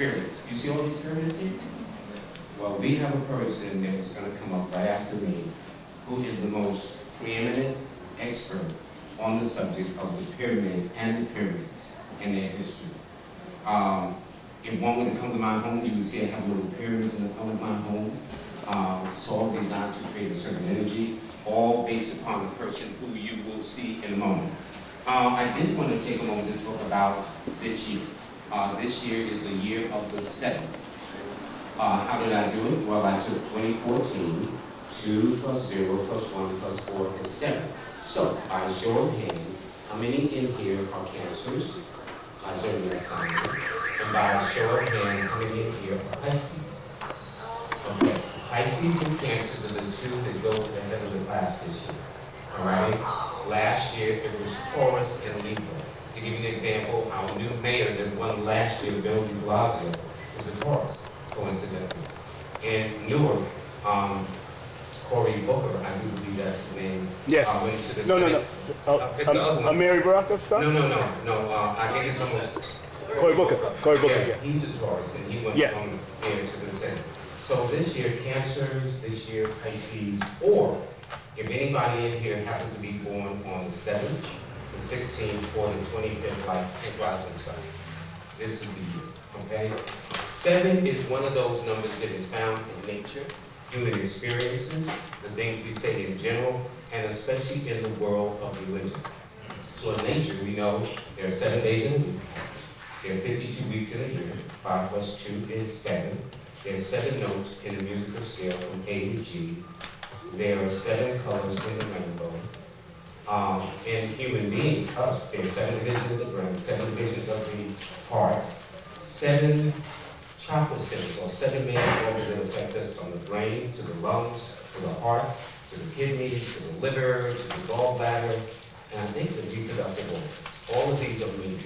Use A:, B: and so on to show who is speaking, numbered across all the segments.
A: spirits. You see all these spirits here? Well, we have a person that is going to come up right after me who is the most preeminent expert on the subject of the pyramid and the pyramids and their history. If one were to come to my home, you would see I have little pyramids in the front of my home. It's all designed to create a certain energy, all based upon the person who you will see in a moment. I did want to take a moment to talk about this year. This year is the year of the 7. How did I do it? Well, I took 2014, 2 plus 0 plus 1 plus 4 is 7. So, by show of hands, how many in here are Cancers? I certainly have some. And by show of hands, how many in here are Pisces? Okay, Pisces and Cancers are the two that go to the head of the class this year. All right? Last year, it was Taurus and Libra. To give you an example, our new mayor that won last year, Bill de Blasio, is a Taurus, coincidentally. In Newark, Cory Booker, I do believe that's the name.
B: Yes.
A: Went to the
B: No.
A: it's the other one.
B: Mary Baraka's son?
A: No. I think it's almost
B: Cory Booker. Yeah.
A: He's a Taurus, and he went from there to the Senate. So this year, Cancers, this year, Pisces, or if anybody in here happens to be born on the 7th, the 16th, or the 25th, like rising sign, this is the year, okay? 7 is one of those numbers that is found in nature, human experiences, the things we say in general, and especially in the world of religion. So in nature, we know there are 7 days in a week. There are 52 weeks in a year. 5 plus 2 is 7. There are 7 notes in the musical scale from A to G. There are 7 colors in the rainbow. In human beings, us, there are 7 divisions of the brain, 7 divisions of the heart, 7 chakra centers, or 7 main organs that affect us, from the brain to the lungs, to the heart, to the kidneys, to the liver, to the gallbladder, and I think the reproductive organs. All of these are needed,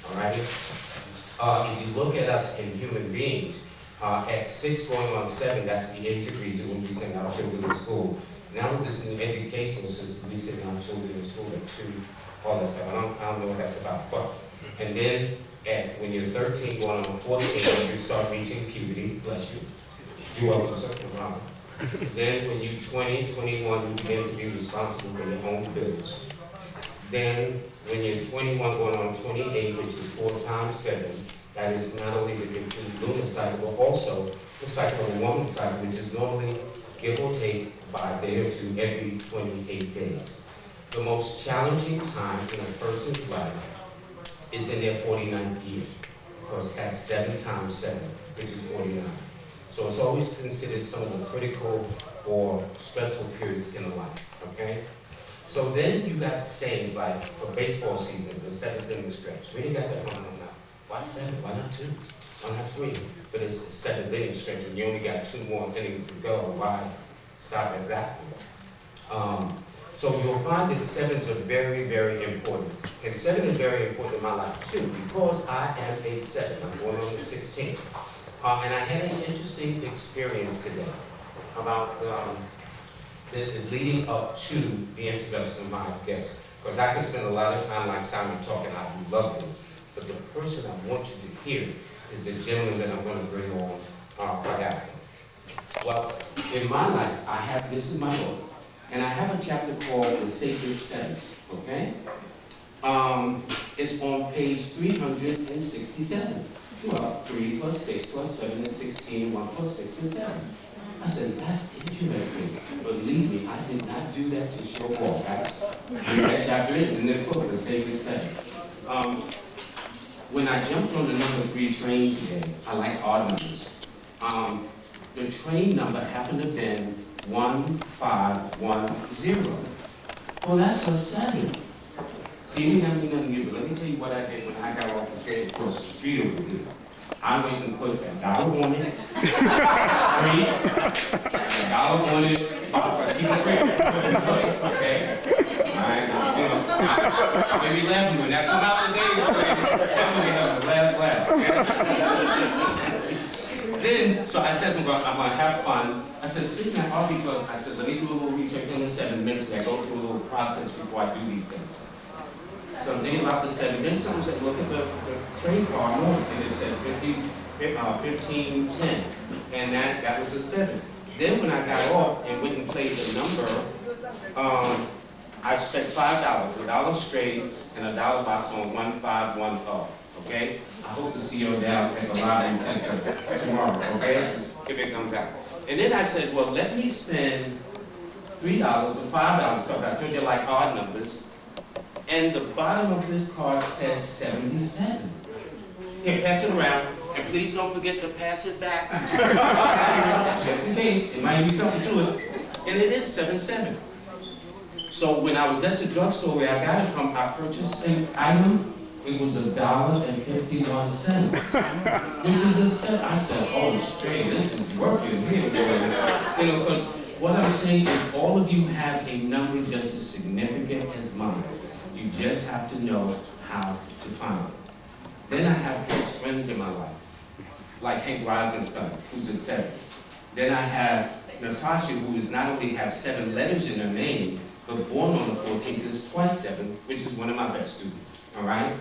A: all right? If you look at us in human beings, at 6 going on 7, that's the age of reason when we send our children to school. Now with this new educational system, we send our children to school at 2, all that stuff. I don't know what that's about, but, and then when you're 13 going on 14, you start reaching puberty, bless you. You're welcome, sir, no problem. Then when you're 20, 21, you begin to be responsible for your own bills. Then when you're 21 going on 28, which is 4 times 7, that is not only the lunar cycle, but also the cycle of the woman's cycle, which is normally, give or take, by a day or 2 every 28 days. The most challenging time in a person's life is in their 49th year, because that's 7 times 7, which is 49. So it's always considered some of the critical or stressful periods in a life, okay? So then you got sayings like, for baseball season, the 7th inning stretch. We ain't got that going on now. Why 7? Why not 2? Why not 3? But it's the 7th inning stretch, and you only got 2 more innings to go. Why stop at that one? So you'll find that 7s are very, very important. And 7 is very important in my life too, because I am a 7. I'm born on the 16th. And I had an interesting experience today about leading up to the introduction of my guest. Because I can spend a lot of time like Simon talking, I do love this. But the person I want you to hear is the gentleman that I'm going to bring on right after. Well, in my life, this is my book, and I have a chapter called The Sacred 7, okay? It's on page 367. Well, 3 plus 6 plus 7 is 16, 1 plus 6 is 7. I said, that's interesting. Believe me, I did not do that to show off. That's where that chapter is in this book, The Sacred 7. When I jumped on the number 3 train today, I like odd numbers. The train number happened to have been 1510. Well, that's a 7. See, we have nothing to give, but let me tell you what I did when I got off the train across the street over here. I went and put $1 on it, street, and $1 on it, box, keep it real, okay? Alright, I may be laughing when that come out today, that movie have the last laugh, okay? Then, so I said to him, I'm gonna have fun. I said, it's not hard because I said, let me do a little research on the 7 minutes, I go through a little process before I do these things. So I'm thinking about the 7 minutes, someone said, look at the train car, and it said 1510, and that was a 7. Then when I got off and went and played the number, I spent $5, $1 straight, and $1 box on 151 card. Okay? I hope to see you down at the lottery center tomorrow. Okay? If it comes out. And then I said, well, let me spend $3 or $5 because I told you like odd numbers. And the bottom of this card says 77. Here, pass it around, and please don't forget to pass it back. Just in case, it might be something to it. And it is 77. So when I was at the drugstore where I got it from, I purchased an item. It was $1.51, which is a cent. I said, oh, straight, this is working here. You know, because what I'm saying is all of you have a number just as significant as mine. You just have to know how to find it. Then I have close friends in my life, like Hank Risen's son, who's a 7. Then I have Natasha, who is not only have 7 letters in her name, but born on the 14th is twice 7, which is one of my best students, all right?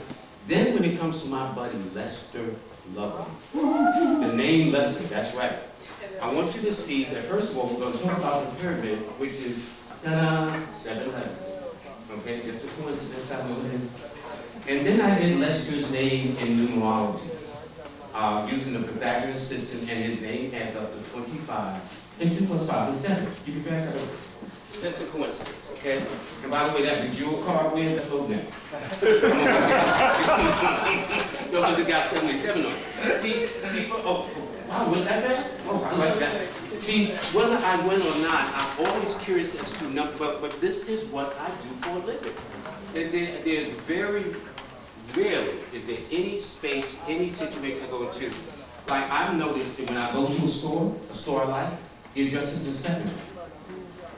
A: Then when it comes to my buddy, Lester Lovely, the name Lester, that's right. I want you to see that, first of all, we're going to talk about the pyramid, which is, 7 letters. Okay, just a coincidence, I know it is. And then I did Lester's name in numerology, using the Pythagorean system, and his name adds up to 25, and 2 plus 5 is 7. You can pass that over. Just a coincidence, okay? And by the way, that jewel card, where's that holding at? No, because it got 77 on it. See, oh, wow, went that fast? Oh, I like that. See, whether I win or not, I'm always curious as to number, but this is what I do for a living. There's very rarely is there any space, any situation I go into. Like I've noticed that when I go to a store I like, the address is in 7.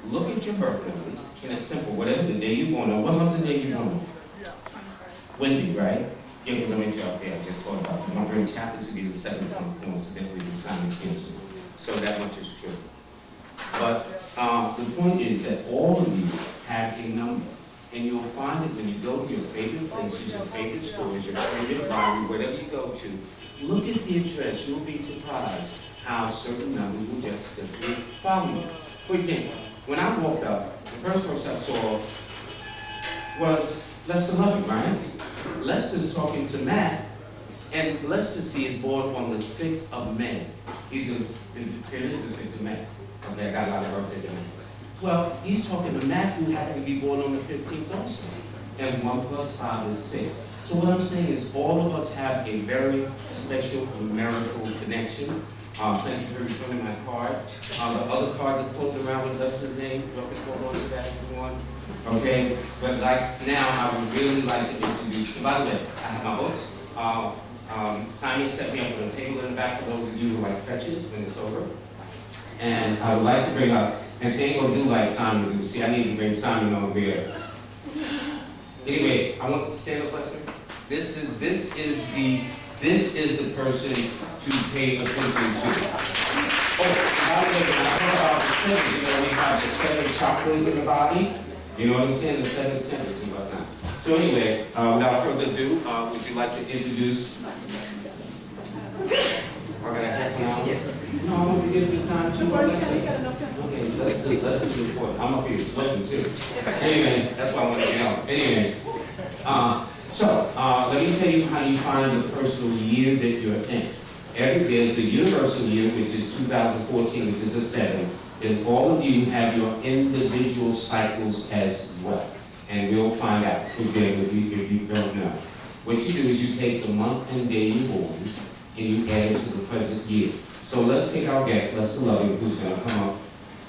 A: Look at your birth numbers, and it's simple. Whatever the day you're born on, what month the day you're born on? Wendy, right? Yeah, because I'm into out there. I just thought about it. My birth happens to be the 7th month, coincidentally, the sign of Cancer. So that much is true. But the point is that all of you have a number. And you'll find that when you go to your favorite places, your favorite stores, your favorite library, whatever you go to, look at the address. You'll be surprised how certain numbers will just simply follow you. For example, when I walked up, the first person I saw was Lester Loving, right? Lester's talking to Matt, and Lester C is born on the 6th of May. It is the 6th of May. Okay, I got a lot of birthdays in May. Well, he's talking to Matt, who happened to be born on the 15th also. And 1 plus 5 is 6. So what I'm saying is all of us have a very special numerical connection. Thank you for returning my card. The other card that's floating around with Lester's name, you can hold on to that if you want. Okay, but like now, I would really like to introduce, by the way, I have my books. Simon set me up with a table in the back for those of you who like sections when it's over. And I would like to bring up, and say ain't gonna do like Simon would do. See, I need to bring Simon over here. Anyway, I want to stand up, Lester. This is the person to pay attention to. Oh, by the way, when I talk about the 7, you know, we have the 7 chakras in the body. You know what I'm saying? The 7 centers and whatnot. So anyway, without further ado, would you like to introduce? Yes. No, I want to give you time to. Okay, let's do important. I'm up here sweating too. Anyway, that's why I want to get out. Anyway, let me tell you how you find the personal year that you're in. There's the universal year, which is 2014, which is a 7. Then all of you have your individual cycles as well. And we'll find out, again, if you don't know. What you do is you take the month and day you're born, and you add it to the present year. So let's take our guest, Lester Loving, who's going to come up,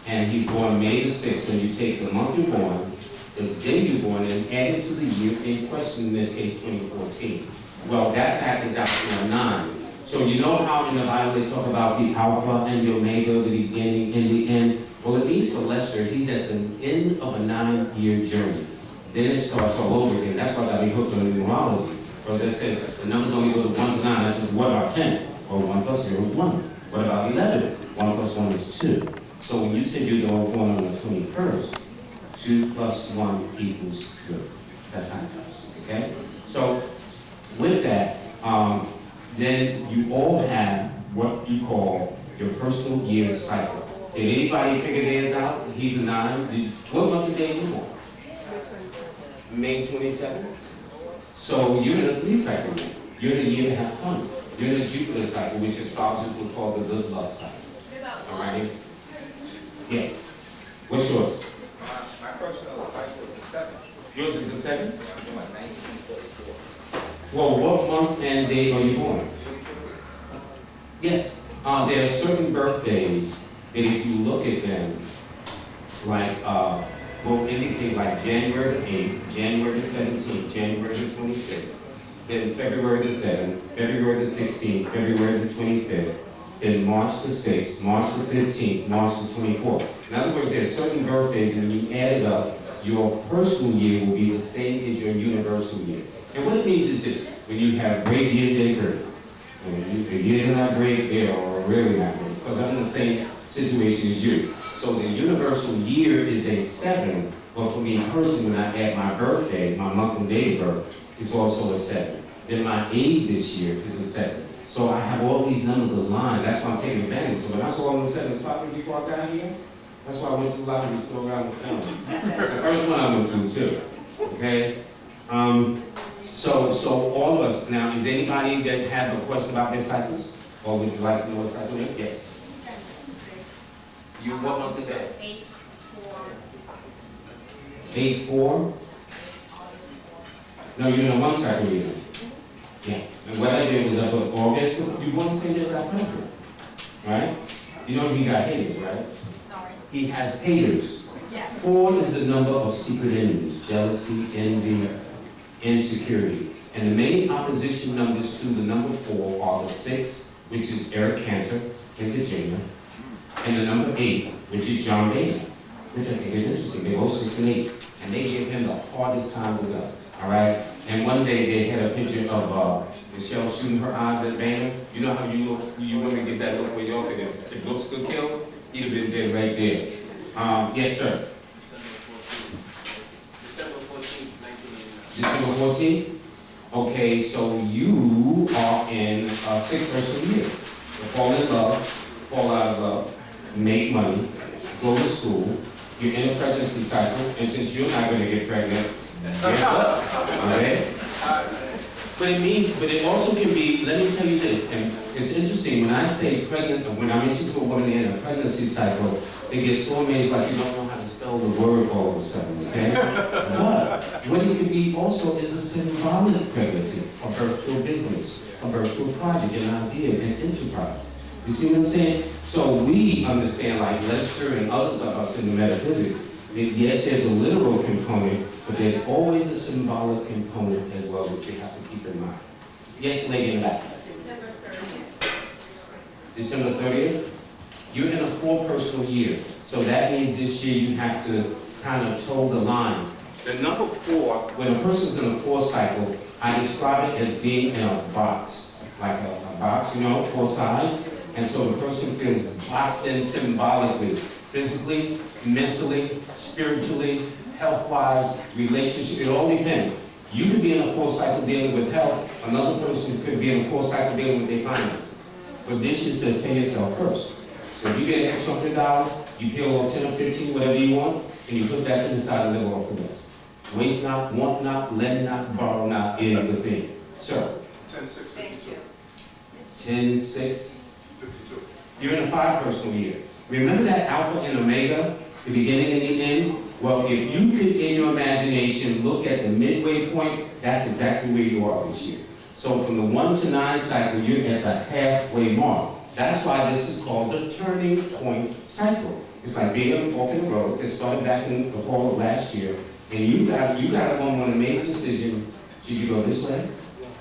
A: and he's born May the 6th. So you take the month you're born, the day you're born, and add it to the year in question, in this case 2014. Well, that math is out to a 9. So you know how in the Bible they talk about the Alpha and the Omega, the beginning and the end? Well, it means for Lester, he's at the end of a 9-year journey. Then it starts all over again. That's why I got me hooked on numerology. Because it says the numbers only go to 1 to 9. That says, what about 10? Well, 1 plus 0 is 1. What about 11? 1 plus 1 is 2. So when you said you're born on the 21st, 2 plus 1 equals 3. That's how it goes, okay? So with that, Then you all have what you call your personal year cycle. Did anybody figure theirs out? He's a 9. What month of day are you born? May 27th. So you're in a 3 cycle. You're in a year and a half fun. You're in a Jupiter cycle, which astrologers would call the good luck cycle. All right? Yes. What's yours?
C: My personal cycle is the 7th.
A: Yours is the 7th?
C: I'm doing 1944.
A: Well, what month and day are you born? Yes. There are certain birthdays that if you look at them, like, will indicate like January the 8th, January the 17th, January the 26th, then February the 7th, February the 16th, February the 25th, then March the 6th, March the 15th, March the 24th. In other words, there are certain birthdays, and when you add it up, your personal year will be the same as your universal year. And what it means is this: when you have great years, they're great. When the years are not great, they are really not great. Because I'm in the same situation as you. So the universal year is a 7, but for me personally, when I add my birthday, my month and day of birth, it's also a 7. Then my age this year is a 7. So I have all these numbers aligned. That's why I'm taking advantage. So when I saw all the 7s popping before I got here, that's why I went to the lottery store around the family. It's the first one I went to too. Okay? So all of us, now, is anybody that have a question about their cycles? Or would you like to know what cycle it is? Yes. You, what month is that? 8/4. No, you're in a 1 cycle year. Yeah. And what I did was I put August. You want to say there's our president, right? You know he got haters, right?
D: Sorry.
A: He has haters.
D: Yes.
A: 4 is the number of secret enemies: jealousy, envy, insecurity. And the main opposition numbers to the number 4 are the 6, which is Eric Cantor in Virginia, and the number 8, which is John Bailey, which I think is interesting. They're both 6 and 8, and they give him the hardest time to go. All right. And one day they had a picture of Michelle shooting her eyes at Vanna. You know how you look, you want to get that look where y'all think if looks could kill, he'd have been dead right there. Yes, sir.
C: December 14th, 1989.
A: December 14th? Okay, so you are in a 6th personal year. You fall in love, fall out of love, make money, go to school, you're in a pregnancy cycle, and since you're not going to get pregnant, guess what? Okay? But it also can be, let me tell you this, and it's interesting, when I say pregnant, when I mention to a woman in a pregnancy cycle, they get so amazed like you don't know how to spell the word all of a sudden, okay? But what it can be also is a symbolic pregnancy, a birth to a business, a birth to a project, an idea, an enterprise. You see what I'm saying? So we understand, like Lester and others of us in the metaphysics, that yes, there's a literal component, but there's always a symbolic component as well that you have to keep in mind. Yes, lady in the back.
D: December 30th.
A: December 30th? You're in a 4 personal year. So that means this year you have to kind of toe the line. The number 4, when a person's in a 4 cycle, I describe it as being in a box. Like a box, 4 sides. And so the person feels boxed in symbolically, physically, mentally, spiritually, health-wise, relationship. It all depends. You could be in a 4 cycle dealing with health. Another person could be in a 4 cycle dealing with their finances. But this year says pay yourself first. So if you get an extra $100, you pay a little 10 or 15, whatever you want, and you put that to the side and live off the rest. Waste not, want not, lend not, borrow not is the thing. Sir?
C: 10/6/52.
A: 10/6.
C: 52.
A: You're in a 5 personal year. Remember that alpha and omega, the beginning and the end? Well, if you could, in your imagination, look at the midway point, that's exactly where you are this year. So from the 1 to 9 cycle, you're at the halfway mark. That's why this is called the turning point cycle. It's like being on a fork in the road. It started back in the fall of last year, and you got a moment to make a decision. Should you go this way?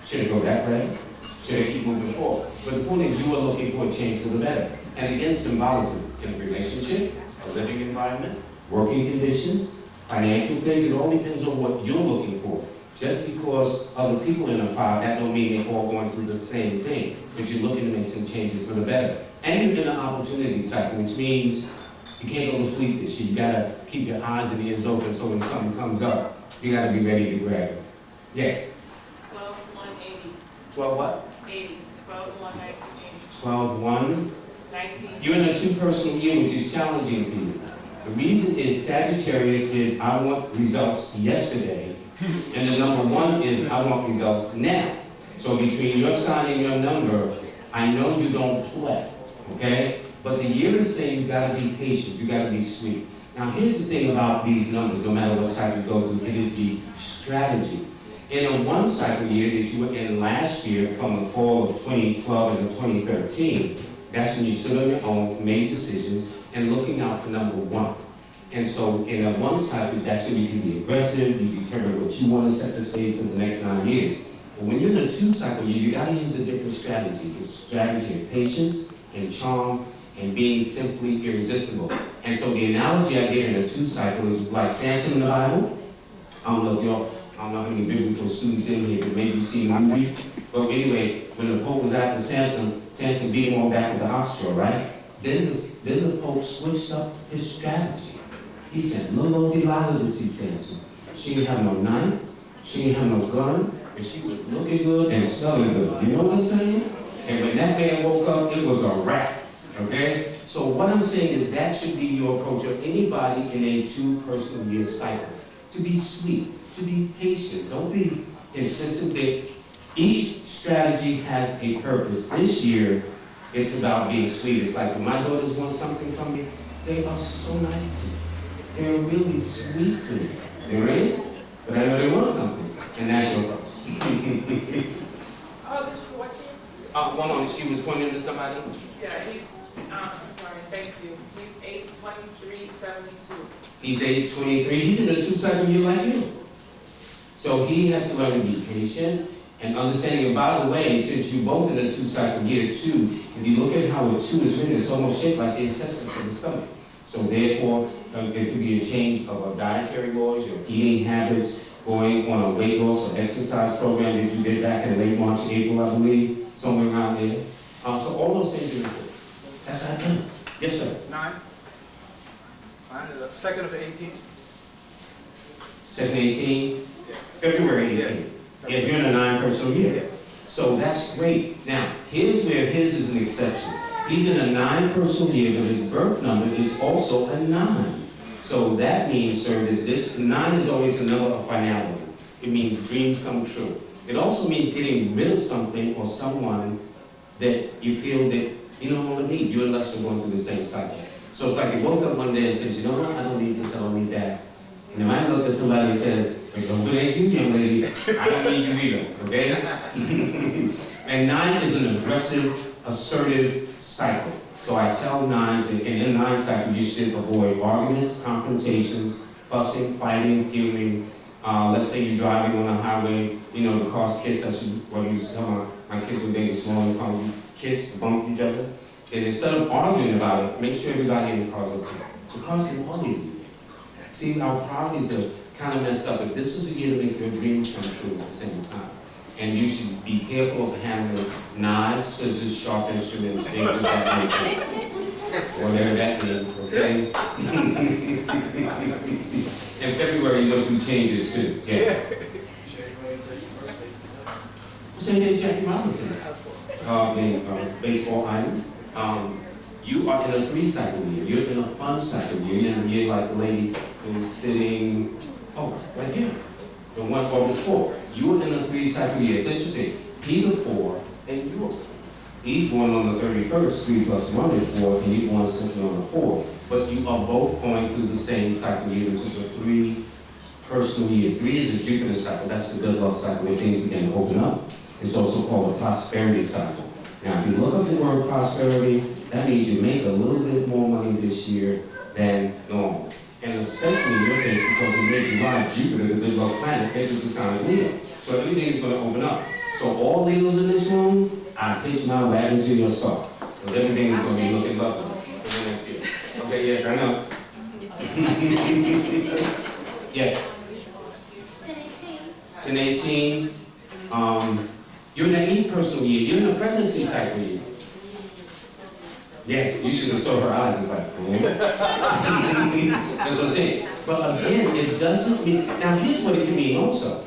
A: Should it go that way? Should I keep moving forward? But the point is, you are looking for a change for the better. And again, symbolically, in a relationship, a living environment, working conditions, financial things, it all depends on what you're looking for. Just because other people in a 5, that don't mean they're all going through the same thing, but you're looking to make some changes for the better. And you're in an opportunity cycle, which means you can't go to sleep this year. You gotta keep your eyes and ears open so when something comes up, you gotta be ready to grab it. Yes?
D: 12/1/80.
A: 12 what?
D: 80. 12/1/80.
A: 12-1. You're in a 2 personal year, which is challenging for you. The reason is Sagittarius is I want results yesterday, and the number 1 is I want results now. So between your sign and your number, I know you don't play, okay? But the year is saying you gotta be patient, you gotta be sweet. Now here's the thing about these numbers, no matter what cycle you go through, it is the strategy. In a 1 cycle year that you were in last year, from the fall of 2012 and 2013, that's when you stood on your own, made decisions, and looking out for number 1. And so in a 1 cycle, that's when you can be aggressive, you determine what you want to set the stage for the next 9 years. But when you're in a 2 cycle year, you gotta use a different strategy. The strategy of patience and charm and being simply irresistible. And so the analogy I get in a 2 cycle is like Samson in the Bible. I don't know how many biblical students in here, but maybe you've seen the movie. But anyway, when the Pope was after Samson, Samson beat him all back with the ox straw, right? Then the Pope switched up his strategy. He said, little old Delilah to see Samson. She didn't have no knife, she didn't have no gun, but she was looking good and smelling good. You know what I'm saying? And when that man woke up, it was a wrap, okay? So what I'm saying is that should be your approach of anybody in a 2 personal year cycle. To be sweet, to be patient. Don't be insistent that each strategy has a purpose. This year, it's about being sweet. It's like when my daughters want something from me, they are so nice to me. They're really sweet to me. You ready? But I know they want something, and that's your approach.
D: August 14th?
A: One on, she was pointing to somebody?
D: Yeah, I'm sorry, thank you. He's 8/23/72.
A: He's 8/23. He's in a 2 cycle year like you. So he has to learn to be patient and understanding. And by the way, since you both in a 2 cycle year too, if you look at how a 2 is written, it's almost shaped like the intestines of the stomach. So therefore, there could be a change of dietary laws, your eating habits, going on a weight loss or exercise program that you did back in late March, April, I believe, somewhere around there. So all those things are important. That's how it comes. Yes, sir.
E: 9. Mine is the 2nd of 18.
A: 7/18, February 18th. If you're in a 9 personal year. So that's great. Now, here's where his is an exception. He's in a 9 personal year, but his birth number is also a 9. So that means, sir, that this 9 is always a number of finality. It means dreams come true. It also means getting rid of something or someone that you feel that you don't want to need. You and Lester are going through the same cycle. So it's like you woke up one day and says, you know what, I don't need this, I don't need that. And then I look at somebody and says, don't relate you, young lady, I don't need you either, okay? And 9 is an aggressive, assertive cycle. So I tell 9s that in the 9 cycle, you should avoid arguments, confrontations, fussing, fighting, fuming. Let's say you're driving on a highway, you know, the cars kiss, that's what you used to tell my kids when they were small, and call them kiss, bump each other. And instead of arguing about it, make sure everybody in the car is okay. The cars can always do things. See, our priorities are kind of messed up. If this was a year to make your dreams come true at the same time, and you should be careful of handling knives, scissors, sharp instruments, things of that nature. Whatever that means, okay? In February, you go through changes too. Yeah. Same day Jackie Robinson. Baseball items. You are in a 3 cycle year. You're in a fun cycle year. You're in a year like the lady who's sitting, right here. The one August 4th. You're in a 3 cycle year. It's interesting. He's a 4 and you're a 4. He's born on the 31st, 3 plus 1 is 4, and you're born simply on the 4. But you are both going through the same cycle year, which is a 3 personal year. 3 is a Jupiter cycle. That's the good luck cycle where things begin to open up. It's also called a prosperity cycle. Now, if you look up the word prosperity, that means you make a little bit more money this year than normal. And especially in your case, because it makes you ride Jupiter, the good luck planet, that is the sign of Leo. So everything is going to open up. So all Leos in this room, I pitch my wagon to your sock. Because everything is going to be looking lovely for the next year. Okay, yes, I know. Yes. 10/18. You're in an 8 personal year. You're in a pregnancy cycle year. Yes, you should have saw her eyes and like, that's what I'm saying. But again, it doesn't mean, now here's what it can mean also.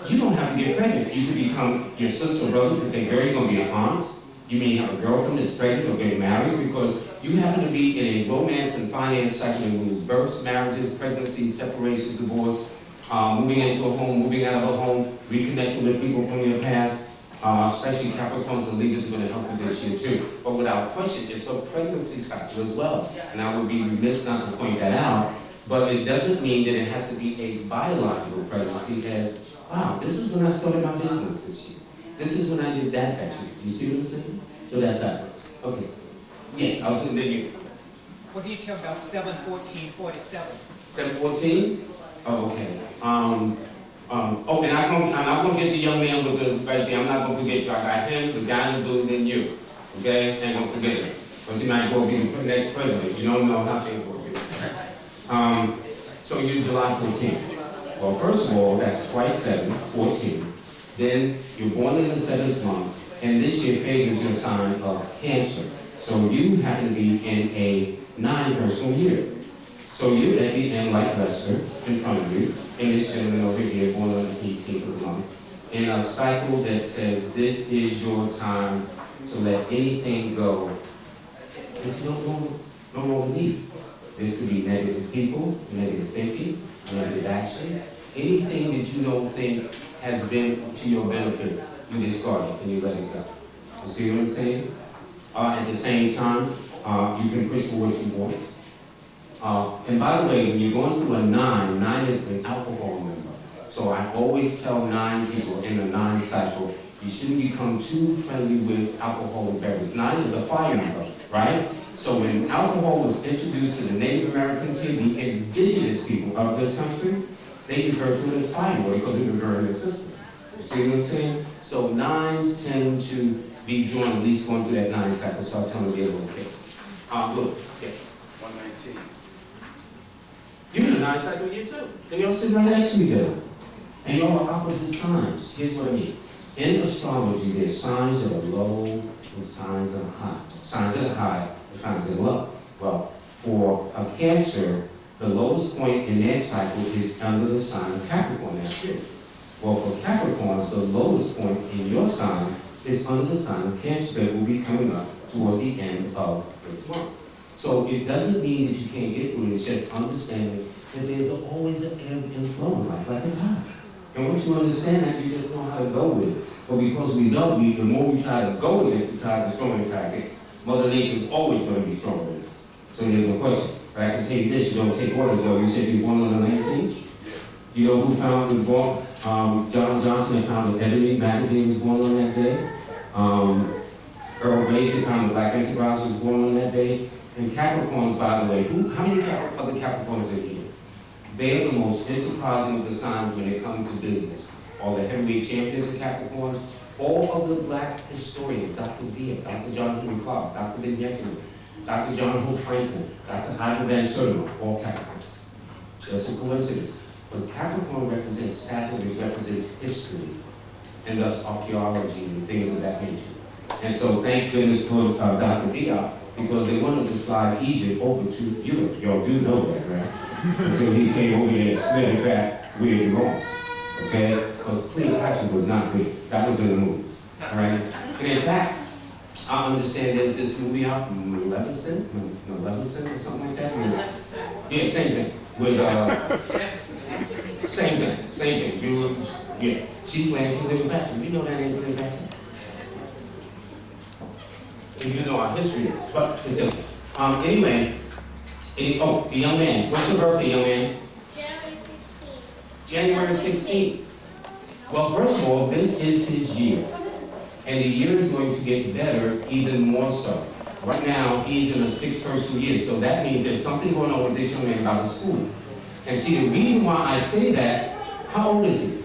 A: You don't have to get pregnant. You could become, your sister or brother could say, Barry's going to be an aunt, You may have a girlfriend that's pregnant or getting married because you happen to be in a romance and finance cycle that includes births, marriages, pregnancies, separations, divorce, moving into a home, moving out of a home, reconnecting with people from your past. Especially Capricorns and Libras are going to help you this year too. But without question, it's a pregnancy cycle as well. And I would be remiss not to point that out. But it doesn't mean that it has to be a biological pregnancy as, wow, this is when I started my business this year. This is when I did that year. You see what I'm saying? So that's that. Okay. Yes, I was going to you.
F: What do you tell about 7/14/47?
A: 7/14? Oh, okay. And I'm not going to get the young man with the right there. I'm not going to forget you. I got him, the guy in blue, then you. Okay? And don't forget it. Because he might go be the next president. You don't know how things work. So you're July 14th. Well, first of all, that's twice 7, 14. Then you're born in the 7th month. And this year favors your sign of Cancer. So you happen to be in a 9 personal year. So you're at the end like Lester in front of you. And this gentleman over here, born on the 18th of the month, in a cycle that says this is your time to let anything go that you no longer need. This could be negative people, negative thinking, negative action, anything that you don't think has been to your benefit, you discard it and you let it go. You see what I'm saying? At the same time, you can push for what you want. And by the way, when you're going through a 9 is an alcohol number. So I always tell 9 people in the 9 cycle, you shouldn't become too friendly with alcohol and beverage. 9 is a fire number, right? So when alcohol was introduced to the Native Americans here, the indigenous people of this country, they refer to it as fire because it was burning the system. You see what I'm saying? So 9s tend to be drawn, at least going through that 9 cycle, so I tell them to be a little careful. Look, yeah.
C: 119.
A: You're in a 9 cycle year too. And you're sitting right next to each other. And y'all are opposite signs. Here's what I mean. In astrology, there's signs that are low and signs that are high. Signs that are high and signs that are low. Well, for a Cancer, the lowest point in their cycle is under the sign of Capricorn. That's it. Well, for Capricorns, the lowest point in your sign is under the sign of Cancer that will be coming up towards the end of this month. So it doesn't mean that you can't get through it, it's just understanding that there's always an ebb and flow in life, like a tide. And once you understand that, you just know how to go with it. But because we don't, the more we try to go against the tide, the stronger the tide gets. Mother Nature is always going to be stronger than us. So there's no question. But I can tell you this, you don't take orders though. You said you were born on the 19th? You know who founded the book? John Johnson that founded Ebony magazine was born on that day. Earl Gates that founded Black Enterprise was born on that day. And Capricorns, by the way, how many other Capricorns are here? They are the most enterprising of the signs when they come to business. All the heavyweight champions of Capricorns, all of the black historians, Dr. Diaz, Dr. John Henry Clark, Dr. Ben Yekin, Dr. John Hope Franklin, Dr. Ivan Van Sertima, all Capricorns. Just a coincidence. But Capricorn represents Saturn, which represents history, and thus archaeology and things of that nature. And so thank goodness for Dr. Diaz, because they wanted to slide Egypt over to Europe. Y'all do know that, right? So he came over here and slid it back where it belongs. Okay? Because Cleopatra was not good. That was in the movies. Alright? And in fact, I understand there's this movie out from Levinson or something like that. Yeah, same thing. With same thing. Julie, yeah. She's playing Cleopatra. You know that ain't Cleopatra. And you know our history, but it's anyway. The young man. What's your birthday, young man? January 16th. Well, first of all, this is his year. And the year is going to get better even more so. Right now, he's in a 6 personal year, so that means there's something going on with this young man about his school. And see, the reason why I say that, how old is he?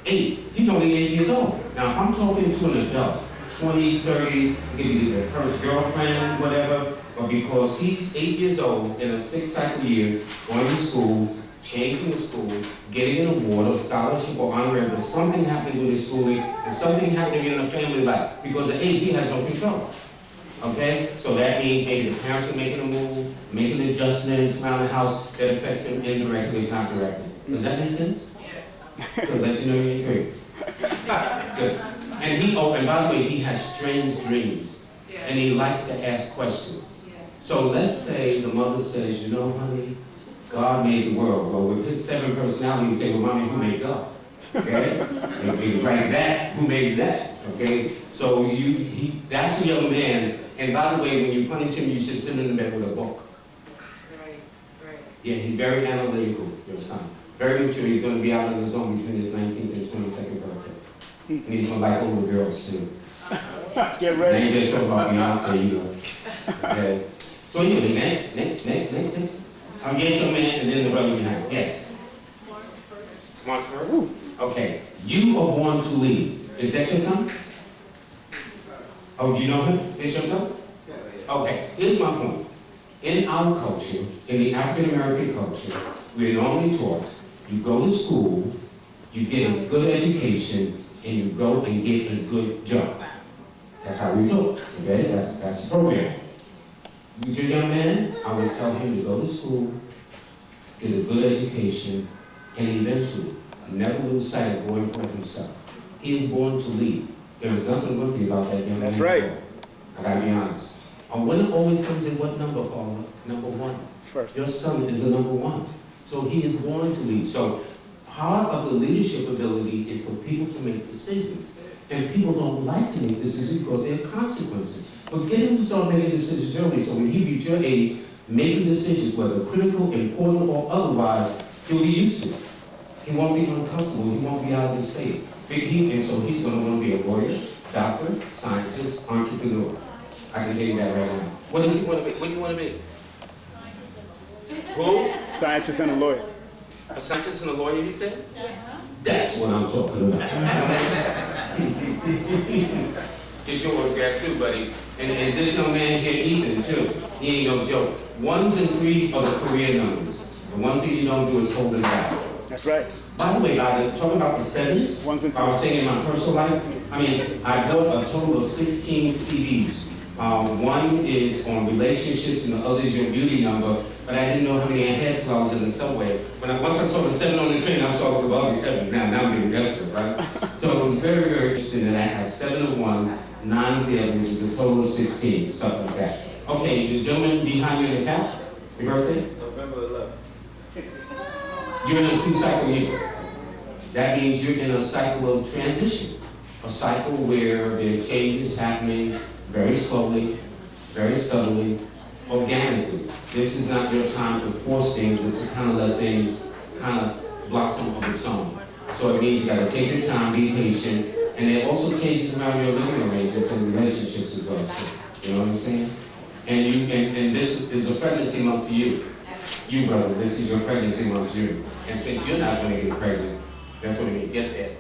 A: 8. He's only 8 years old. Now, if I'm talking to an adult, 20s, 30s, maybe the first girlfriend, whatever, but because he's 8 years old in a 6 cycle year, going to school, changing the school, getting an award or scholarship or honorary, something happening with his schooling, and something happening in the family life. Because at 8, he has no control. Okay? So that means maybe the parents are making a move, making an adjustment around the house that affects him indirectly, not directly. Does that make sense?
D: Yes.
A: Good, let you know you're crazy. Good. And and by the way, he has strange dreams,
D: Yeah.
A: and he likes to ask questions.
D: Yeah.
A: So let's say the mother says, you know, honey, God made the world. Well, with his 7 personalities, you say, well, mommy, who made God? Okay? And we write that, who made that? Okay? So that's a young man. And by the way, when you punish him, you should send him to bed with a book.
D: Right, right.
A: Yeah, he's very analytical, your son. Very mature. He's going to be out on his own between his 19th and 22nd birthday. And he's going to like older girls, too.
B: Get
A: And
B: ready.
A: he just talk about Beyonce, you know. Okay. So anyway, next. Yes, your man, and then the brother behind. Yes. March 1st? Okay. You are born to lead. Is that your son? Oh, do you know him? Is your son? Okay. Here's my point. In our culture, in the African American culture, we're normally taught you go to school, you get a good education, and you go and get a good job. That's how we do it. Okay? That's the program. With your young man, I would tell him to go to school, get a good education, and eventually never lose sight of going for himself. He is born to lead. There is nothing wimpy about that young man.
B: That's right.
A: I gotta be honest. A winner always comes in what number, Paula? Number 1.
B: First.
A: Your son is a number 1. So he is born to lead. So part of the leadership ability is for people to make decisions. And people don't like to make decisions because there are consequences. But get him to start making decisions early, so when he reaches your age, making decisions, whether critical, important, or otherwise, he'll be used to it. He won't be uncomfortable, he won't be out of his space. And so he's going to want to be a lawyer, doctor, scientist, entrepreneur. I can tell you that right now. What does he want to be? What do you want to be? Who?
B: Scientist and a lawyer.
A: A scientist and a lawyer, he said? That's what I'm talking about. Get your autograph too, buddy. And this young man here, Ethan, too. He ain't no joke. 1s and 3s are the career numbers. The one thing you don't do is hold them back.
B: That's right.
A: By the way, talking about the 7s,
B: 1s and 3s.
A: I was saying in my personal life, I bought a total of 16 CDs. One is on relationships and the other is your beauty number, but I didn't know how many I had till I was in the subway. Once I saw the 7 on the train, I saw the other 7s. Now I'm being desperate, right? So it was very, very interesting that I had 7 of one, 9 of the other, which is a total of 16, something like that. Okay, the gentleman behind you on the couch, your birthday?
C: November 11th.
A: You're in a 2-cycle year. That means you're in a cycle of transition, a cycle where there are changes happening very slowly, very subtly, organically. This is not your time to force things, but to kind of let things kind of blossom of its own. So it means you gotta take your time, be patient, and there are also changes around your living arrangements and relationships as well, too. You know what I'm saying? And this is a pregnancy month for you. You, brother, this is your pregnancy month, too. And since you're not gonna get pregnant, that's what it means. Yes, Ed.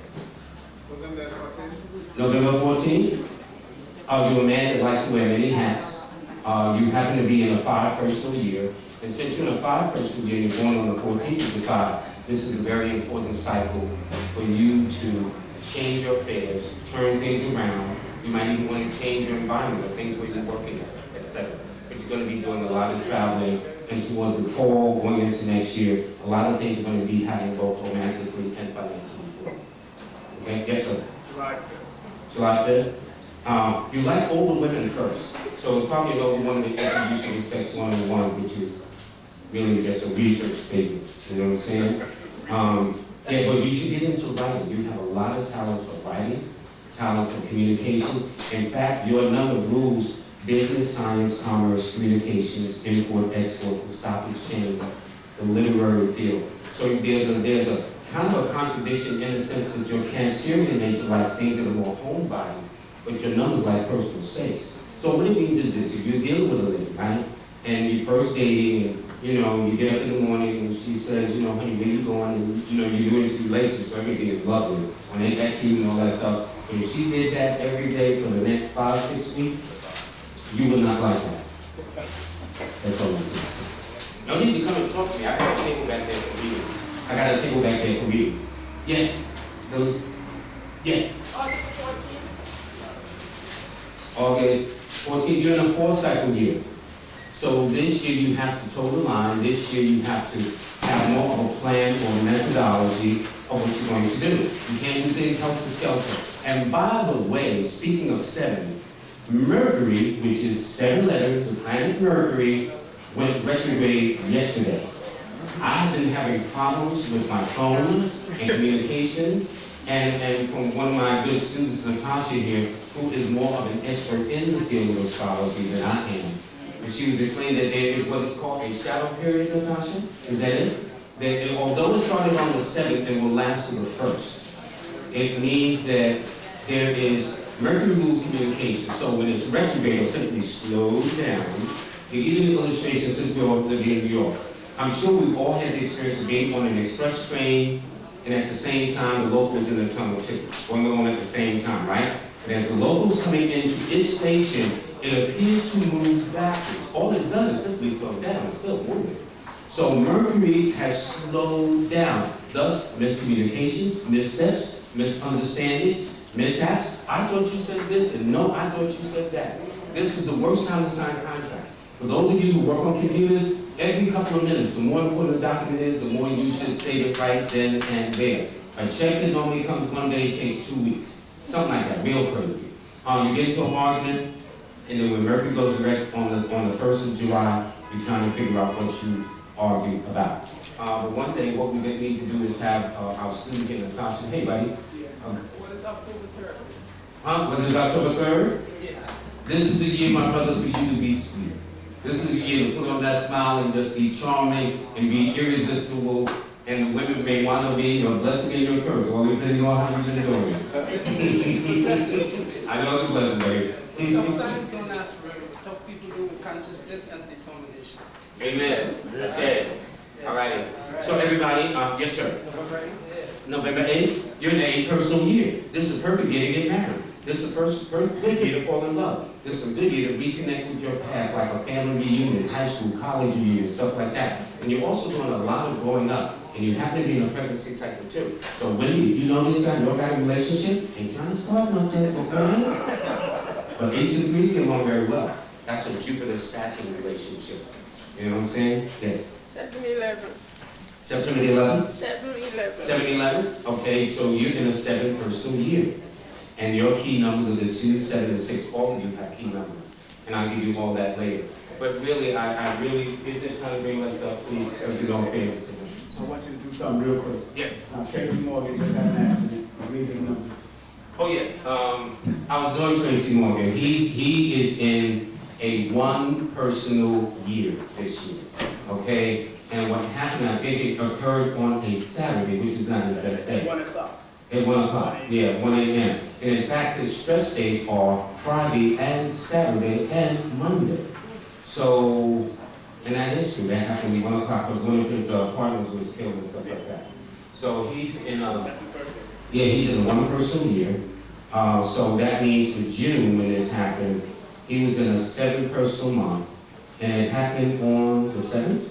C: November 14th.
A: November 14th? You're a man that likes to wear many hats. You happen to be in a 5 personal year. And since you're in a 5 personal year, you're born on the 14th of the 5, this is a very important cycle for you to change your affairs, turn things around. You might even want to change your environment, or things where you're working, etc. But you're going to be doing a lot of traveling, and toward the fall, going into next year, a lot of things are going to be happening both romantically and financially for you. Okay, yes, sir?
E: July 5th.
A: July 5th? You like older women first, so it's probably no one to introduce you to Sex 101, which is really just a research statement, you know what I'm saying? Yeah, but you should get into writing. You have a lot of talent for writing, talent for communication. In fact, your number rules business, science, commerce, communications, import, export, the stock exchange, the literary field. So there's a kind of a contradiction in the sense that your Cancerian nature likes things that are more homebody, but your numbers like personal space. So what it means is this: if you're dealing with a lady, right, and you're first dating, and you get up in the morning and she says, honey, where you going? And you're doing this relationship, so everything is lovely. When they that cute and all that stuff. But if she did that every day for the next 5-6 weeks, you would not like that. That's all I'm saying. No need to come and talk to me. I got a table back there for you. I got a table back there for you. Yes. Yes.
D: August 14th.
A: August 14th, you're in a 4-cycle year. So this year you have to toe the line. This year you have to have more of a plan or a methodology of what you're going to do. You can't do things helter-skelter. And by the way, speaking of 7, Mercury, which is 7 letters, the planet Mercury, went retrograde yesterday. I have been having problems with my phone and communications, and from one of my good students, Natasha here, who is more of an expert in the field of astrology than I am. And she was explaining that there is what is called a shadow period, Natasha. Is that it? That although it started on the 7th, it will last to the 1st. It means that there is Mercury rules communication. So when it's retrograde, it'll simply slow down. To give you an illustration, since we're all living in New York, I'm sure we've all had the experience of being on an express train, and at the same time, the locals in the tunnel too, going on at the same time, right? And as the locals coming into its station, it appears to move backwards. All it does is simply slow down. It's still moving. So Mercury has slowed down. Thus, miscommunications, missteps, misunderstandings, mishaps. I thought you said this, and no, I thought you said that. This is the worst time to sign contracts. For those of you who work on computers, every couple of minutes, the more important a document is, the more you should save it right then and there. A check that normally comes one day takes 2 weeks. Something like that, real crazy. You get into an argument, and then when Mercury goes direct on the 1st of July, you're trying to figure out what you argue about. But one day, what we need to do is have our student get in the classroom. Hey, buddy.
C: What is October 3rd?
A: When is October 3rd?
C: Yeah.
A: This is the year, my brother, for you to be sweet. This is the year to put on that smile and just be charming and be irresistible. And the women may want to be your blessing and your curse, all depending on how you've been doing it. I know it's a blessing, baby.
C: Tough times don't last forever, but tough people do with consciousness and determination.
A: Amen. That's it. All right. So everybody, yes, sir. November 8th, you're in the 8th personal year. This is a perfect year to get married. This is a good year to fall in love. This is a good year to reconnect with your past, like a family reunion, high school, college reunion, stuff like that. And you're also doing a lot of growing up. And you happen to be in a pregnancy cycle too. So Wendy, if you know this guy, your guy relationship, ain't trying to start nothing, okay? But 8 and 3 get along very well. That's a Jupiter-Saturn relationship. You know what I'm saying? Yes.
D: 7-11.
A: September the 11th?
D: 7-11.
A: 7-11? Okay, so you're in a 7 personal year. And your key numbers are the 2, 7, and 6. All of you have key numbers. And I'll give you all that later. But really, I really, is there time to bring us up, please, as you don't pay us?
B: I want you to do something real quick.
A: Yes.
B: Tracy Morgan just had an accident. Read the numbers.
A: Oh, yes. I was doing Tracy Morgan. He is in a 1 personal year this year. Okay? And what happened, I think it occurred on a Saturday, which is not his best day.
B: 1 o'clock.
A: At 1 o'clock, yeah, 1 a.m. And in fact, his stress days are Friday and Saturday and Monday. So, and that is true, that happened at 1 o'clock because one of his partners was killed and stuff like that. So he's in he's in a 1 personal year. So that means for June, when this happened, he was in a 7 personal month. And it happened on the 7th?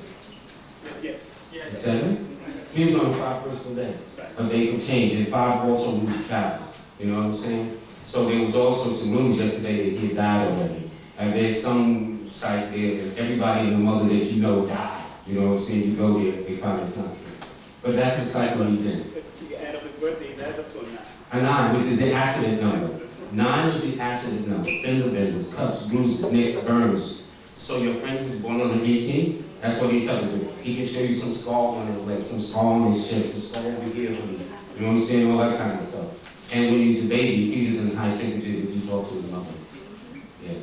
B: Yes.
A: The 7th? He was on a 5 personal day. But they could change, and 5 also moved travel. You know what I'm saying? So there was also some rumors yesterday that he had died already. And there's some site there that everybody in the mother that you know died. You know what I'm saying? You go there, they find it's not true. But that's the cycle he's in.
B: You add up his birthday, that's up to a 9.
A: A 9, which is the accident number. 9 is the accident number. Fender benders, cuts, bruises, nicks, burns. So your friend who's born on the 18th, that's what he's telling you. He can show you some scar on his leg, some scar on his chest, some scar over here. You know what I'm saying? All that kind of stuff. And when he's a baby, he is in high temperatures if you talk to his mother. Yeah.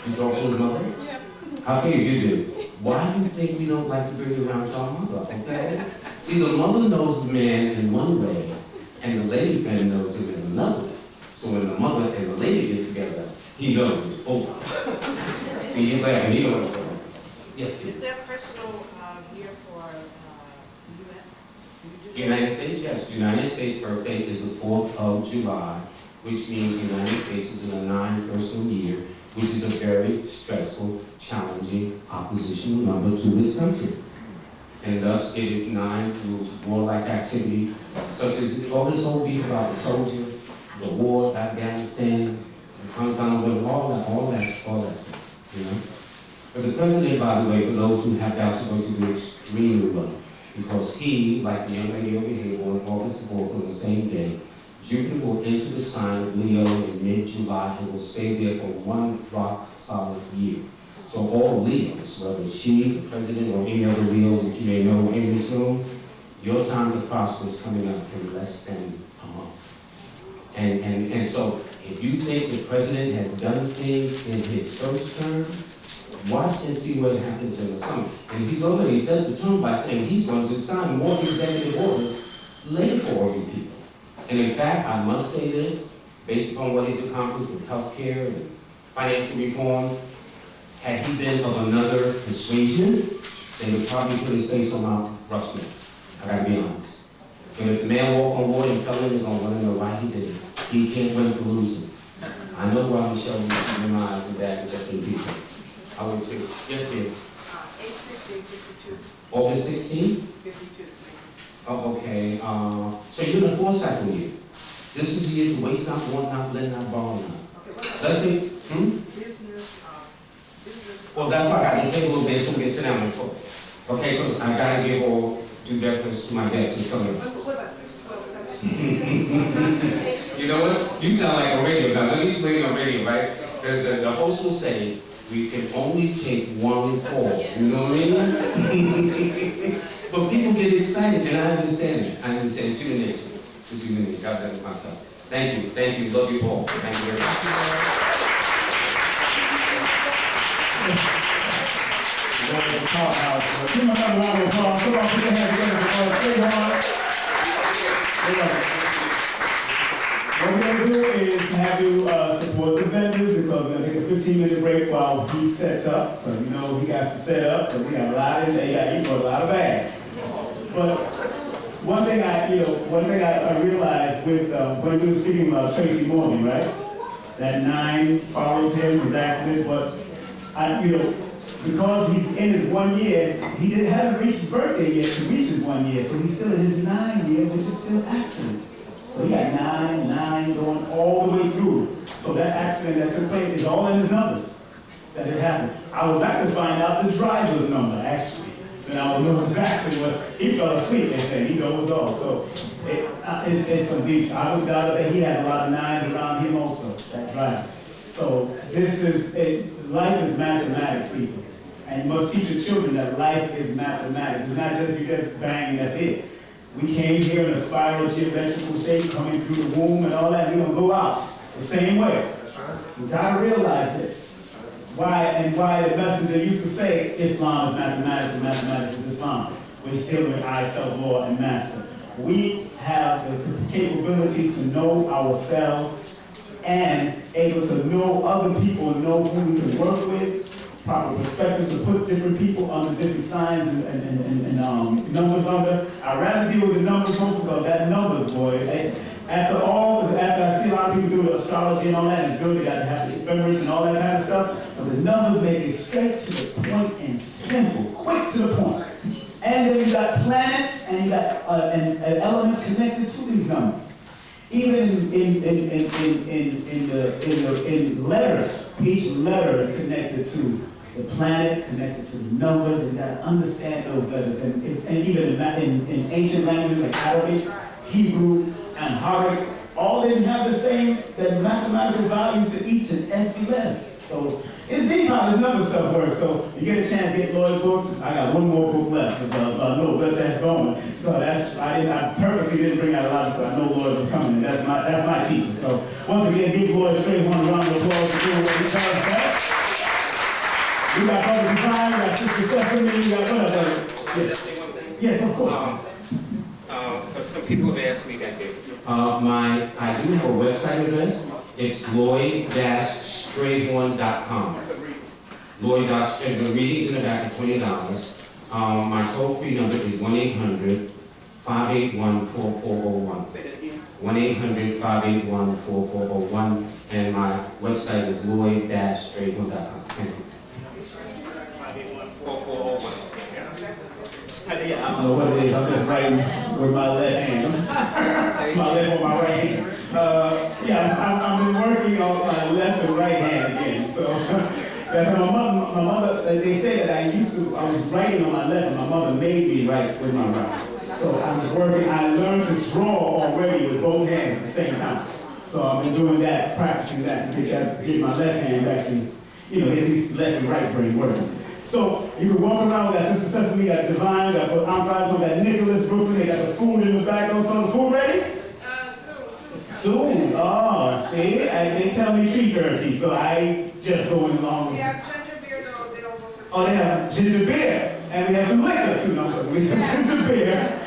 A: You talk to his mother?
D: Yeah.
A: How can you do? Why do you think we don't like to bring you around to our mother? Okay? See, the mother knows the man in one way, and the lady friend knows him in another way. So when the mother and the lady gets together, he knows it's over. See, he's like, he knows it's over. Yes,
D: Is there a personal year for U.S.?
A: United States, yes. United States birthday is the 4th of July, which means the United States is in a 9 personal year, which is a very stressful, challenging, oppositional number to this country. And thus it is 9 rules warlike activities, such as all this whole beef about the soldier, the war, Afghanistan, the Guantanamo, all that stuff, you know. But the president, by the way, for those who have doubts, is going to do extremely well. Because he, like the young lady over here, born August 4th on the same day, Jupiter will enter the sign of Leo in mid-July and will stay there for 1 rock solid year. So all Leos, whether it's she, the president, or any other Leos that you may know in this room, your time to prosper is coming up in less than a month. And so if you think the president has done things in his first term, watch and see what happens in the summer. And he's already set the tone by saying he's going to sign more executive orders later for all you people. And in fact, I must say this, based upon what he's accomplished with healthcare and financial reform, had he been of another persuasion, they would probably put his face on Mount Rushmore. I gotta be honest. But if the man walked on water and fell in, they're gonna want to know why he did it. He can't win for losing. I know why Michelle was memorized and that is just people. I would too. Yes, dear.
D: 8/16/52.
A: August 16?
D: 52.
A: Oh, okay. So you're in the 4th cycle year. This is the year to waste not, want not, lend not, borrow not.
D: Okay, what
A: Let's see.
D: business, business.
A: Well, that's why I got to take a little bit so we can sit down and talk. Okay, because I gotta give all due deference to my guests and coming.
D: What about 6, 12, 17?
A: You know what? You sound like a radio guy. Let me explain on radio, right? The host will say, we can only take one call. You know what I mean? But people get excited, and I understand it. I understand. It's human nature. It's human nature. God bless myself. Thank you. Thank you. Love you all. Thank you very much.
B: Give him another round of applause. Come on, put your hands together for Strayhorn. What we're going to do is have you support the vendors because we're going to take a 15-minute break while he sets up. Because, you know, he got to set up, but we got a lot in there. He brought a lot of bags. But one thing I realized with when we were speaking about Tracy Morgan, right? That 9 follows him, his accident, but because he's in his 1 year, he haven't reached his birthday yet to reach his 1 year, so he's still in his 9 year, which is still accident. So he got 9 going all the way through. So that accident that took place is all in his numbers that it happened. I would like to find out the driver's number, actually. And I would know exactly what, he fell asleep, they say, he dozed off. So it's some deep. I would doubt that he had a lot of 9s around him also, that driver. So life is mathematics, people. And you must teach your children that life is mathematics. It's not just you just bang and that's it. We came here in a spiral geometrical shape coming through the womb and all that. We're going to go out the same way. We've got to realize this. Why the messenger used to say Islam is mathematics and mathematics is Islam, which deal with I, self, law, and master. We have the capability to know ourselves and able to know other people and know who we can work with, proper perspective to put different people under different signs and numbers under. I'd rather deal with the numbers most because that numbers, boy. After I see a lot of people do astrology and all that, it's good, they got to have the ephemeris and all that kind of stuff, but the numbers make it straight to the point and simple, quick to the point. And then you got planets and you got elements connected to these numbers. Even in letters, each letter is connected to the planet, connected to the numbers, and you got to understand those letters. And even in ancient languages like Arabic, Hebrew, Amharic, all of them have the same mathematical values to each and every letter. So it's deep how this number stuff works. So you get a chance to get Lloyd books. I got one more book left because I know where that's going. So I purposely didn't bring out a lot because I know Lloyd was coming. And that's my teacher. So once again, give Lloyd Strayhorn a round of applause for doing what he does best. We got Brother Divine, we got Sister Sesame, we got whatever.
A: Can I say one thing?
B: Yes, of course.
A: Because some people have asked me that day. I do have a website address. It's Lloyd-Strayhorn.com. Lloyd-Strayhorn. The readings in the back are $20. My toll-free number is 1-800-581-4401. 1-800-581-4401. And my website is Lloyd-Strayhorn.com. Thank you. 4401.
B: Yeah, I don't know what it is. I'm just writing with my left hand. My left or my right hand. I've been working on my left and right hand again. So, my mother, they say that I was writing on my left, and my mother made me write with my right. So I was working. I learned to draw already with both hands at the same time. So I've been doing that, practicing that, to get my left hand back to, get these left and right brain working. So you can walk around with that Sister Sesame, got Divine, got put Enterprise on that Nicholas, Brooklyn, they got the food in the back. Also, the food ready? Soon. Oh, see, they tell me treat dirty, so I just going along with
D: We
B: it.
D: have ginger beer though available for.
B: Oh, they have ginger beer, and we have some liquor too. No, we have ginger beer.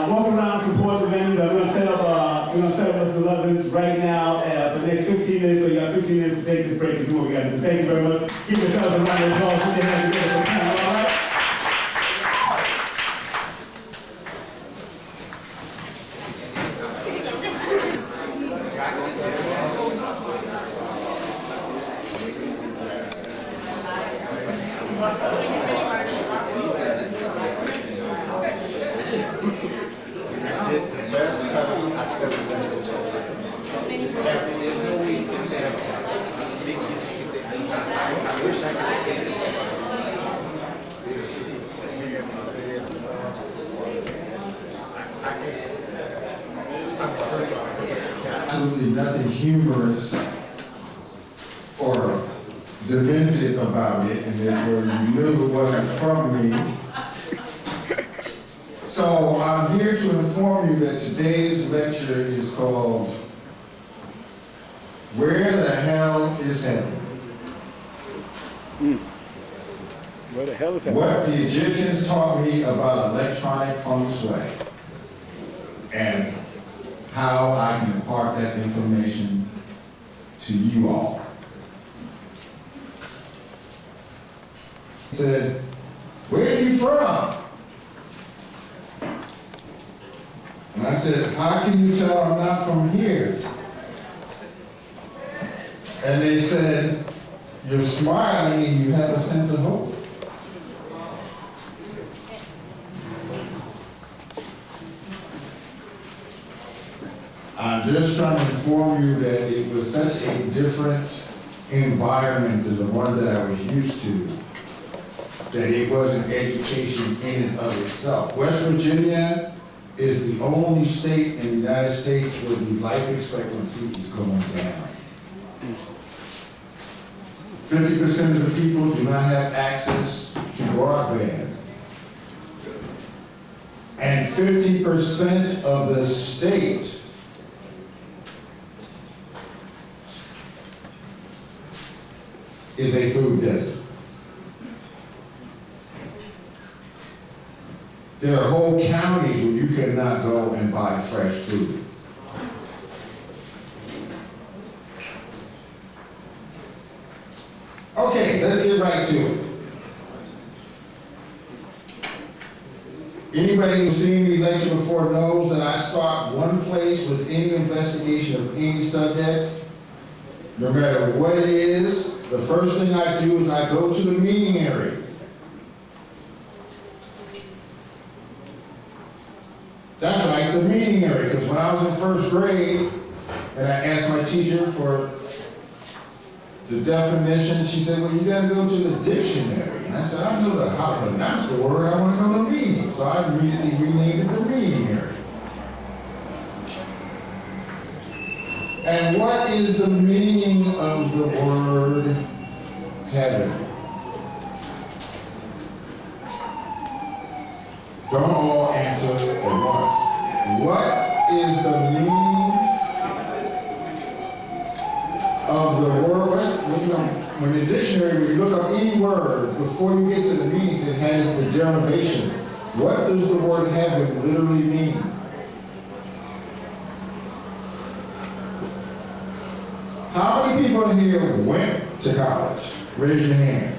B: Walk around, support the venues. We're gonna set up us 11s right now for the next 15 minutes. So you got 15 minutes to take this break and do what we got to do. Thank you very much. Give yourselves a round of applause. Put your hands together for the panel, all right?
G: Absolutely nothing humorous or demented about it, and therefore you knew it wasn't from me. So I'm here to inform you that today's lecture is called Where the Hell is Heaven?
B: Where the hell is that?
G: What the Egyptians taught me about electronic feng shui and how I can impart that information to you all. He said, "Where are you from?" And I said, "How can you tell I'm not from here?" And they said, "You're smiling and you have a sense of hope." I'm just trying to inform you that it was such a different environment than the one that I was used to, that it wasn't education in and of itself. West Virginia is the only state in the United States where the life expectancy is going down. 50% of the people do not have access to broadband. And 50% of the state is a food desert. There are whole counties where you cannot go and buy fresh food. Okay, let's get right to it. Anybody who's seen me lecture before knows that I start one place with any investigation of any subject, no matter what it is. The first thing I do is I go to the meeting area. That's right, the meeting area, because when I was in first grade, and I asked my teacher for the definition, she said, "Well, you gotta go to the dictionary." And I said, "I know how to pronounce the word, I want to know the meaning." So I immediately renamed it the meeting area. And what is the meaning of the word heaven? Don't all answer at once. What is the meaning of the word? When the dictionary, when you look up any word, before you get to the meanings, it has the derivation. What does the word heaven literally mean? How many people in here went to college? Raise your hand.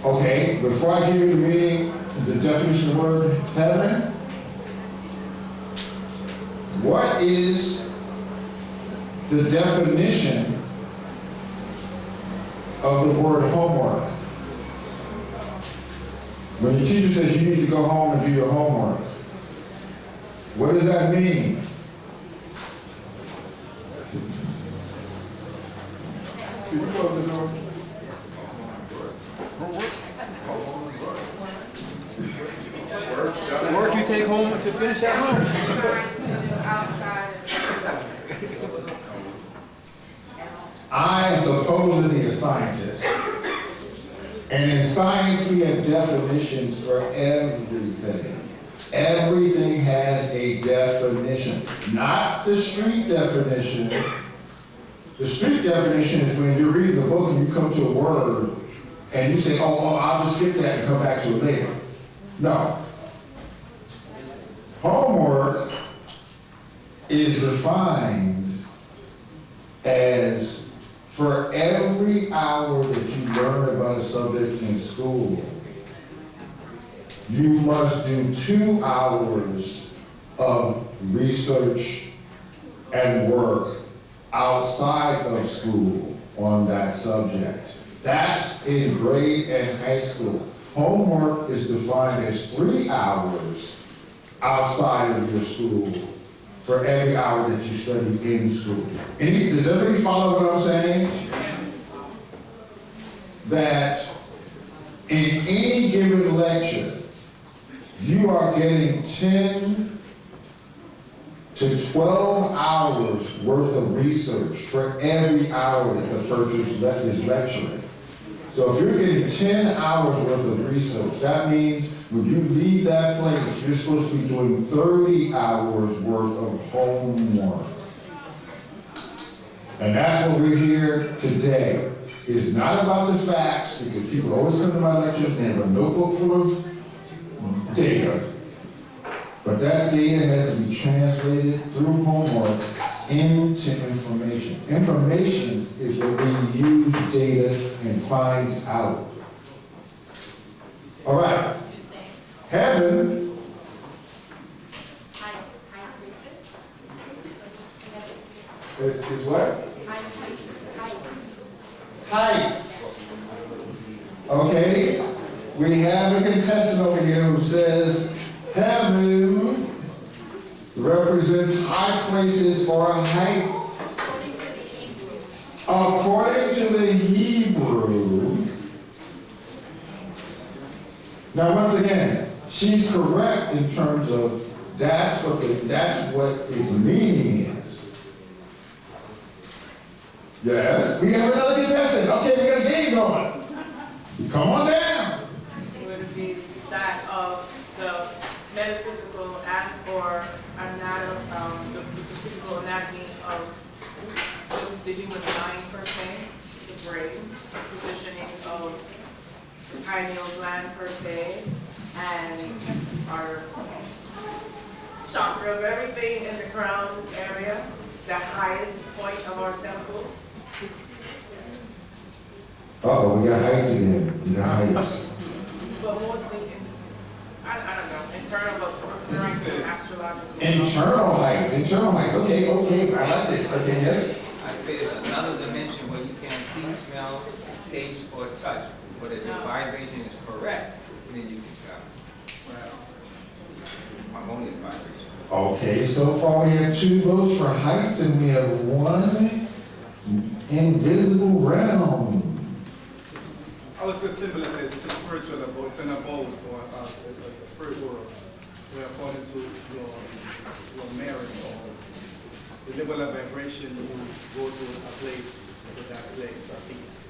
G: Okay, before I give you the meaning, the definition of the word heaven, what is the definition of the word homework? When the teacher says you need to go home and do your homework, what does that mean?
E: finish that one.
D: Outside.
G: I am supposedly a scientist. And in science, we have definitions for everything. Everything has a definition, not the street definition. The street definition is when you're reading a book and you come to a word and you say, oh, I'll just skip that and come back to it later. No. Homework is defined as for every hour that you learn about a subject in school, you must do 2 hours of research and work outside of school on that subject. That's in grade and high school. Homework is defined as 3 hours outside of your school for every hour that you study in school. Does everybody follow what I'm saying? That in any given lecture, you are getting 10 to 12 hours worth of research for every hour that the person is lecturing. So if you're getting 10 hours worth of research, that means when you leave that place, you're supposed to be doing 30 hours worth of homework. And that's what we're here today. It's not about the facts, because people always come to my lectures and they have a notebook full of data. But that data has to be translated through homework into information. Information is what we use data and find out. All right. Heaven is what? Heights. Okay. We have a contestant over here who says heaven represents high places or heights. According to the Hebrew. Now, once again, she's correct in terms of that's what its meaning is. Yes, we have another contestant. Okay, we got a game going. Come on down.
H: Would it be that of the metaphysical and or the physical anatomy of the human mind per se, the brain, the positioning of the pineal gland per se, and our chakras, everything in the crown area, the highest point of our temple.
G: Uh-oh, we got heights again. We got heights.
H: But mostly it's, I don't know, internal, but referring to astrological.
G: Internal heights. Okay, I like this. Okay, yes?
I: I say it's another dimension where you can see, smell, taste, or touch. But if the vibration is correct, then you can travel. Harmonious vibration.
G: Okay, so far we have 2 votes for heights and we have 1 invisible realm.
E: I was the symbol of this. It's a spiritual abode. It's an abode or a spirit world. Where according to your merit or the level of vibration, you go to a place, to that place of peace.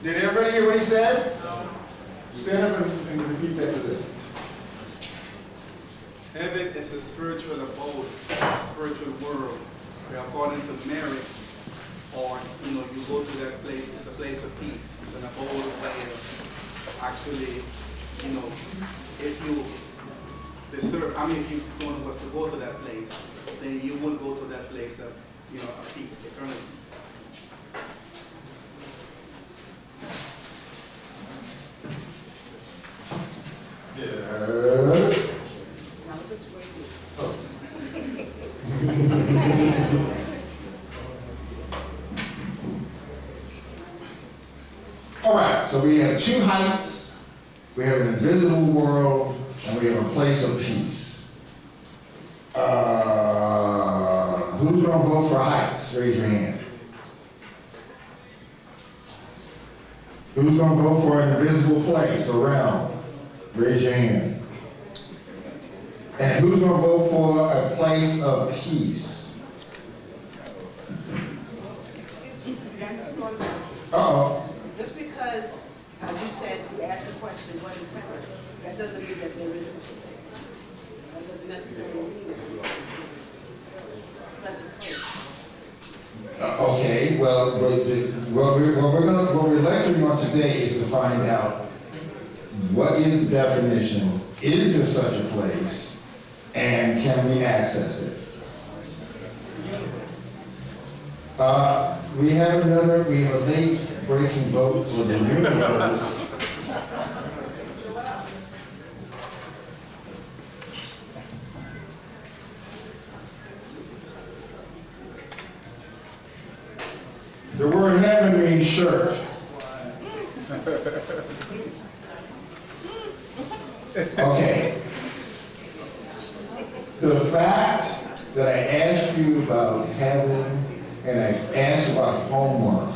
G: Did everybody hear what he said? No. Stand up and repeat that to them.
E: Heaven is a spiritual abode, a spiritual world, where according to merit, or you go to that place, it's a place of peace. It's an abode where actually, if you deserve, if you one was to go to that place, then you will go to that place of, of peace, eternal peace.
G: Yes. All right, so we have 2 heights, we have an invisible world, and we have a place of peace. Who's going to vote for heights? Raise your hand. Who's going to vote for an invisible place or realm? Raise your hand. And who's going to vote for a place of peace? Uh-oh.
D: Just because you said, you asked the question, what is heaven? That doesn't mean that there isn't. That doesn't necessarily mean that such a place.
G: Okay, well, what we're lecturing on today is to find out what is the definition, is there such a place, and can we access it? We have a late breaking vote for the universe. The word heaven means church. Okay. The fact that I asked you about heaven and I asked about homework